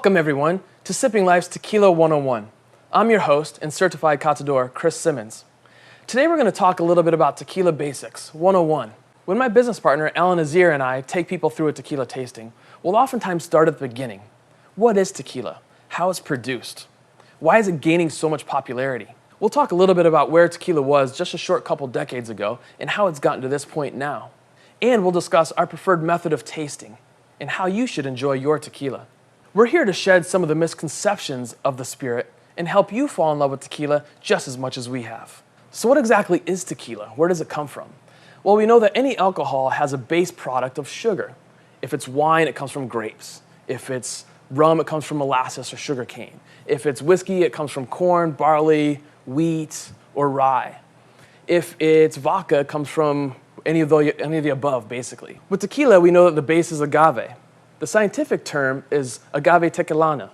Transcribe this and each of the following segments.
Welcome everyone to Sipping Life's Tequila 101. I'm your host and certified catador, Chris Simmons. Today we're going to talk a little bit about Tequila Basics 101. When my business partner, Alan Azir, and I take people through a tequila tasting, we'll oftentimes start at the beginning. What is tequila? How it's produced? Why is it gaining so much popularity? We'll talk a little bit about where tequila was just a short couple decades ago and how it's gotten to this point now. And we'll discuss our preferred method of tasting and how you should enjoy your tequila. We're here to shed some of the misconceptions of the spirit and help you fall in love with tequila just as much as we have. So what exactly is tequila? Where does it come from? Well, we know that any alcohol has a base product of sugar. If it's wine, it comes from grapes. If it's rum, it comes from molasses or sugar cane. If it's whiskey, it comes from corn, barley, wheat, or rye. If it's vodka, it comes from any of the above, basically. With tequila, we know that the base is agave. The scientific term is agave tequilana,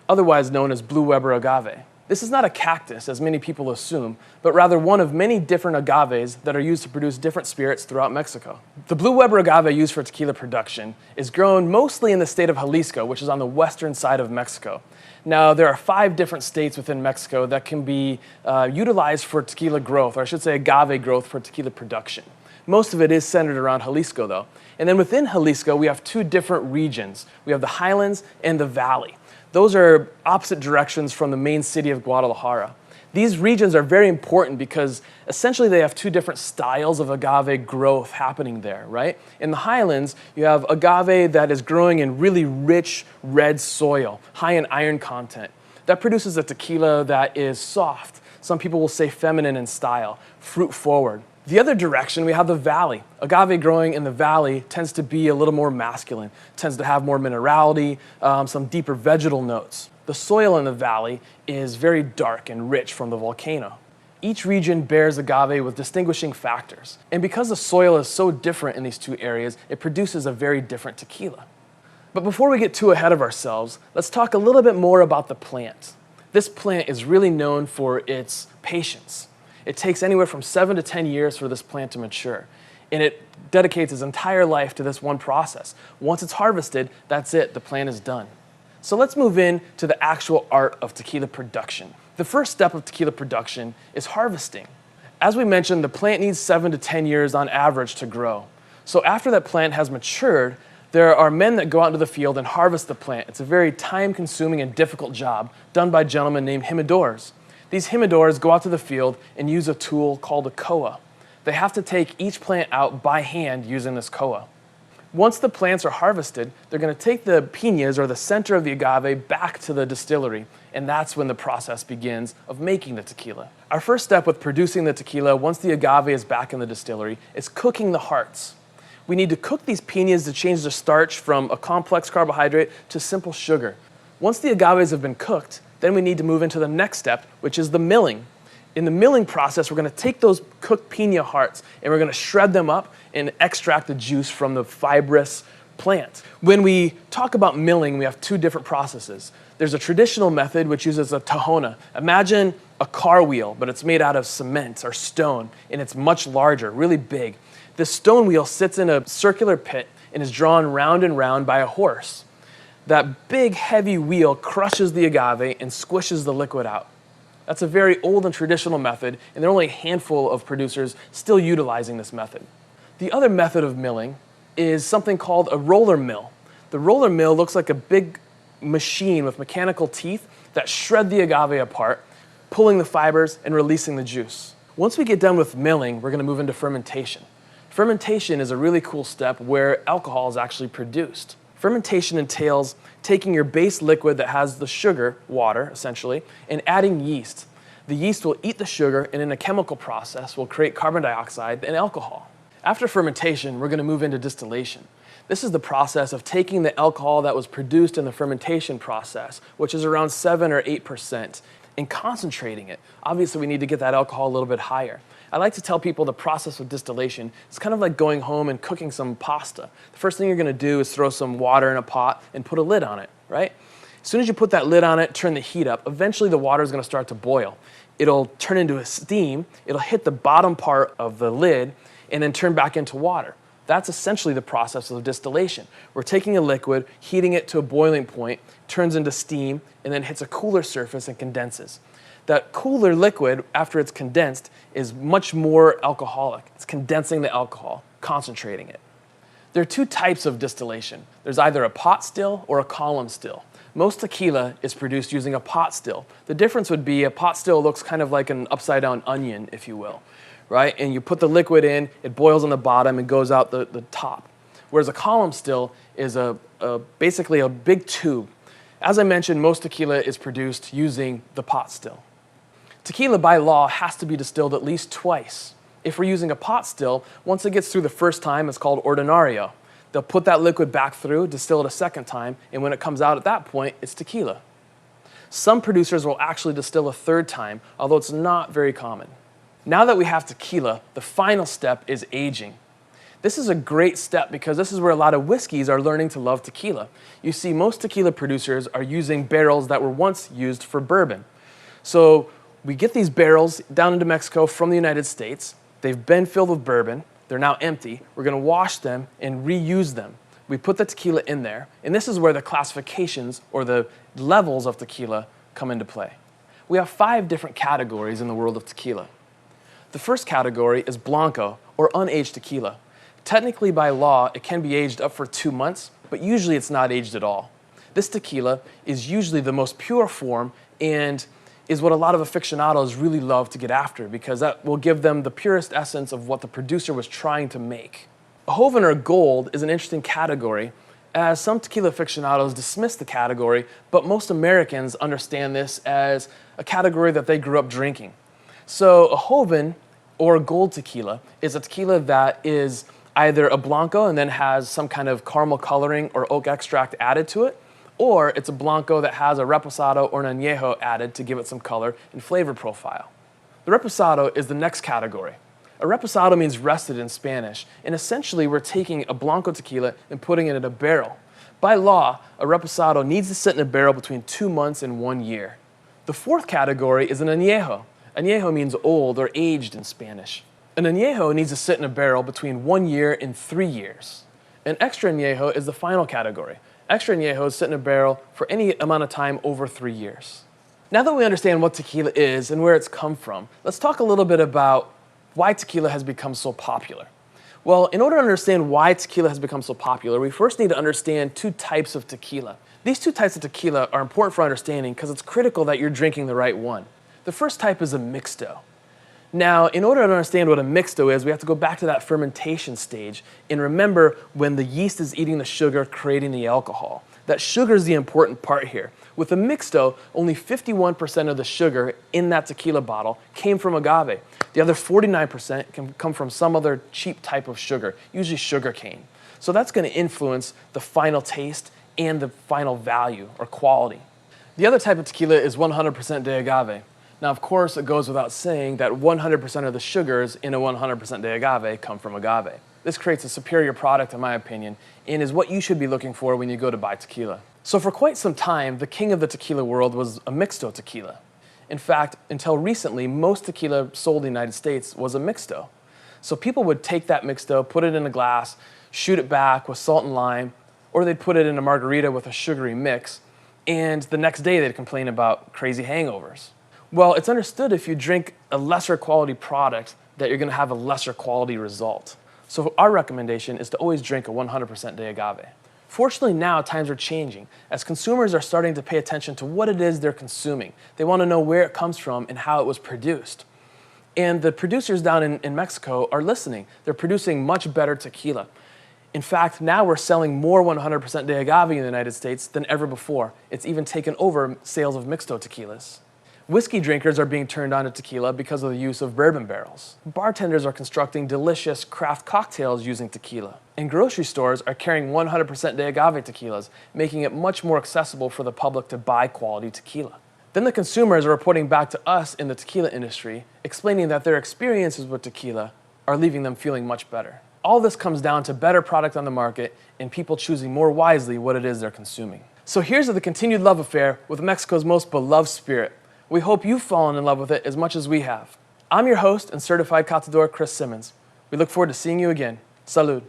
otherwise known as blue Weber agave. This is not a cactus, as many people assume, but rather one of many different agaves that are used to produce different spirits throughout Mexico. The blue Weber agave used for tequila production is grown mostly in the state of Jalisco, which is on the western side of Mexico. Now, there are 5 different states within Mexico that can be utilized for tequila growth, or I should say agave growth for tequila production. Most of it is centered around Jalisco, though. And then within Jalisco, we have 2 different regions. We have the highlands and the valley. Those are opposite directions from the main city of Guadalajara. These regions are very important because essentially they have 2 different styles of agave growth happening there, right? In the highlands, you have agave that is growing in really rich red soil, high in iron content. That produces a tequila that is soft. Some people will say feminine in style, fruit forward. The other direction, we have the valley. Agave growing in the valley tends to be a little more masculine, tends to have more minerality, some deeper vegetal notes. The soil in the valley is very dark and rich from the volcano. Each region bears agave with distinguishing factors. And because the soil is so different in these 2 areas, it produces a very different tequila. But before we get too ahead of ourselves, let's talk a little bit more about the plant. This plant is really known for its patience. It takes anywhere from 7 to 10 years for this plant to mature, and it dedicates its entire life to this one process. Once it's harvested, that's it, the plant is done. So let's move in to the actual art of tequila production. The first step of tequila production is harvesting. As we mentioned, the plant needs 7 to 10 years on average to grow. So after that plant has matured, there are men that go out into the field and harvest the plant. It's a very time-consuming and difficult job done by gentlemen named humidors. These humidors go out to the field and use a tool called a koa. They have to take each plant out by hand using this koa. Once the plants are harvested, they're going to take the piñas, or the center of the agave, back to the distillery, and that's when the process begins of making the tequila. Our first step with producing the tequila, once the agave is back in the distillery, is cooking the hearts. We need to cook these piñas to change the starch from a complex carbohydrate to simple sugar. Once the agaves have been cooked, then we need to move into the next step, which is the milling. In the milling process, we're going to take those cooked piña hearts and we're going to shred them up and extract the juice from the fibrous plant. When we talk about milling, we have 2 different processes. There's a traditional method which uses a tahona. Imagine a car wheel, but it's made out of cement or stone, and it's much larger, really big. This stone wheel sits in a circular pit and is drawn round and round by a horse. That big, heavy wheel crushes the agave and squishes the liquid out. That's a very old and traditional method, and there are only a handful of producers still utilizing this method. The other method of milling is something called a roller mill. The roller mill looks like a big machine with mechanical teeth that shred the agave apart, pulling the fibers and releasing the juice. Once we get done with milling, we're going to move into fermentation. Fermentation is a really cool step where alcohol is actually produced. Fermentation entails taking your base liquid that has the sugar, water essentially, and adding yeast. The yeast will eat the sugar and in a chemical process will create carbon dioxide and alcohol. After fermentation, we're going to move into distillation. This is the process of taking the alcohol that was produced in the fermentation process, which is around 7 or 8%, and concentrating it. Obviously, we need to get that alcohol a little bit higher. I like to tell people the process of distillation is kind of like going home and cooking some pasta. The first thing you're going to do is throw some water in a pot and put a lid on it, right? As soon as you put that lid on it, turn the heat up, eventually the water is going to start to boil. It'll turn into a steam, it'll hit the bottom part of the lid, and then turn back into water. That's essentially the process of distillation. We're taking a liquid, heating it to a boiling point, turns into steam, and then hits a cooler surface and condenses. That cooler liquid, after it's condensed, is much more alcoholic. It's condensing the alcohol, concentrating it. There are two types of distillation. There's either a pot still or a column still. Most tequila is produced using a pot still. The difference would be a pot still looks kind of like an upside down onion, if you will, right? And you put the liquid in, it boils on the bottom and goes out the top. Whereas a column still is basically a big tube. As I mentioned, most tequila is produced using the pot still. Tequila by law has to be distilled at least twice. If we're using a pot still, once it gets through the first time, it's called ordinario. They'll put that liquid back through, distill it a second time, and when it comes out at that point, it's tequila. Some producers will actually distill a third time, although it's not very common. Now that we have tequila, the final step is aging. This is a great step because this is where a lot of whiskeys are learning to love tequila. You see, most tequila producers are using barrels that were once used for bourbon. So we get these barrels down into Mexico from the United States. They've been filled with bourbon. They're now empty. We're going to wash them and reuse them. We put the tequila in there, and this is where the classifications or the levels of tequila come into play. We have 5 different categories in the world of tequila. The first category is blanco, or unaged tequila. Technically, by law, it can be aged up for 2 months, but usually it's not aged at all. This tequila is usually the most pure form and is what a lot of aficionados really love to get after because that will give them the purest essence of what the producer was trying to make. A Joven or Gold is an interesting category as some tequila aficionados dismiss the category, but most Americans understand this as a category that they grew up drinking. So a Joven or a Gold tequila is a tequila that is either a blanco and then has some kind of caramel coloring or oak extract added to it, or it's a blanco that has a reposado or an añejo added to give it some color and flavor profile. The reposado is the next category. A reposado means rested in Spanish, and essentially we're taking a blanco tequila and putting it in a barrel. By law, a reposado needs to sit in a barrel between 2 months and 1 year. The fourth category is an añejo. Añejo means old or aged in Spanish. An añejo needs to sit in a barrel between 1 year and 3 years. An extra añejo is the final category. Extra añejos sit in a barrel for any amount of time over 3 years. Now that we understand what tequila is and where it's come from, let's talk a little bit about why tequila has become so popular. Well, in order to understand why tequila has become so popular, we first need to understand 2 types of tequila. These 2 types of tequila are important for understanding because it's critical that you're drinking the right one. The first type is a mixto. Now, in order to understand what a mixto is, we have to go back to that fermentation stage and remember when the yeast is eating the sugar, creating the alcohol. That sugar is the important part here. With a mixto, only 51% of the sugar in that tequila bottle came from agave. The other 49% can come from some other cheap type of sugar, usually sugar cane. So that's going to influence the final taste and the final value or quality. The other type of tequila is 100% de agave. Now, of course, it goes without saying that 100% of the sugars in a 100% de agave come from agave. This creates a superior product, in my opinion, and is what you should be looking for when you go to buy tequila. So for quite some time, the king of the tequila world was a mixto tequila. In fact, until recently, most tequila sold in the United States was a mixto. So people would take that mixto, put it in a glass, shoot it back with salt and lime, or they'd put it in a margarita with a sugary mix, and the next day they'd complain about crazy hangovers. Well, it's understood if you drink a lesser quality product that you're going to have a lesser quality result. So our recommendation is to always drink a 100% de agave. Fortunately now times are changing as consumers are starting to pay attention to what it is they're consuming. They want to know where it comes from and how it was produced. And the producers down in Mexico are listening. They're producing much better tequila. In fact, now we're selling more 100% de agave in the United States than ever before. It's even taken over sales of mixto tequilas. Whiskey drinkers are being turned on to tequila because of the use of bourbon barrels. Bartenders are constructing delicious craft cocktails using tequila. And grocery stores are carrying 100% de agave tequilas, making it much more accessible for the public to buy quality tequila. Then the consumers are reporting back to us in the tequila industry, explaining that their experiences with tequila are leaving them feeling much better. All this comes down to better product on the market and people choosing more wisely what it is they're consuming. So here's to the continued love affair with Mexico's most beloved spirit. We hope you've fallen in love with it as much as we have. I'm your host and certified catador, Chris Simmons. We look forward to seeing you again. Salud.